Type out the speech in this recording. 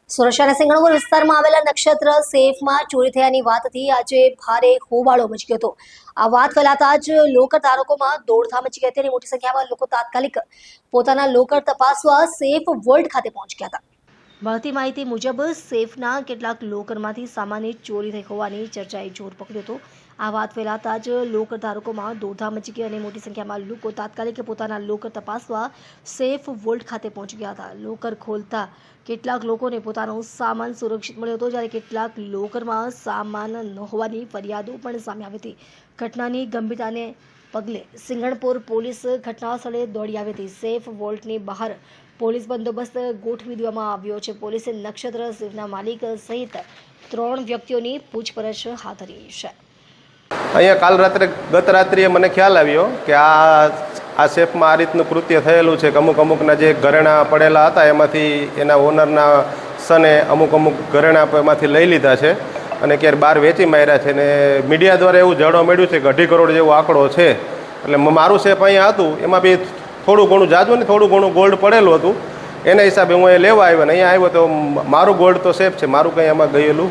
સુરક્ષાના સિંગણપુર વિસ્તારમાં આવેલા નક્ષત્ર સેફમાં ચોરી થયાની વાતથી આજે ભારે હોબાળો મચી ગયો હતો। આ વાત ફેલાતા જ લોકર ધારકોમાં દોડધામ મચી ગઈ હતી અને મોટી સંખ્યામાં લોકો તાત્કાલિક પોતાના લોકર તપાસવા સેફ વોલ્ટ ખાતે પહોંચી ગયા હતા। મળતી માહિતી મુજબ સેફના કેટલાક લોકરમાંથી સામાન્ય ચોરી થઈ હોવાની ચર્ચાએ જોર પકડ્યો હતો। આ વાત ફેલાતા જ લોકર ધારકોમાં દોડધામ મચી ગઈ અને મોટી સંખ્યામાં લોકો તાત્કાલિક પોતાના લોકર તપાસવા સેફ વોલ્ટ ખાતે પહોંચી ગયા હતા। લોકર ખોલતા કેટલાક લોકોને પોતાનો સામાન સુરક્ષિત મળ્યો હતો, જ્યારે કેટલાક લોકરમાં સામાન ન હોવાની ફરિયાદો પણ સામે આવી હતી। ઘટનાની ગંભીરતાને પગલે સિંગણપુર પોલીસ ઘટના સ્થળે દોડી આવી હતી। સેફ વોલ્ટની બહાર પોલીસ બંદોબસ્ત ગોઠવી દેવામાં આવ્યો છે। પોલીસે નક્ષત્ર સેફના માલિક સહિત 3 વ્યક્તિઓની પૂછપરછ હાથ ધરી છે। અહીંયા ગત રાત્રિએ મને ખ્યાલ આવ્યો કે આ સેફમાં આ રીતનું કૃત્ય થયેલું છે કે અમુકના જે ઘરેણાં પડેલા હતા એમાંથી એના ઓનરના સને અમુક ઘરેણાં એમાંથી લઈ લીધા છે અને ક્યારે બહાર વેચી માર્યા છે। ને મીડિયા દ્વારા એવું જાણવા મળ્યું છે કે 2.5 કરોડ જેવો આંકડો છે। એટલે મારું સેફ અહીંયા હતું, એમાં બી થોડું ઘણું જાજુ ને થોડું ઘણું ગોલ્ડ પડેલું હતું, એના હિસાબે હું એ લેવા આવ્યો ને અહીંયા આવ્યો તો મારું ગોલ્ડ તો સેફ છે, મારું કંઈ એમાં ગયેલું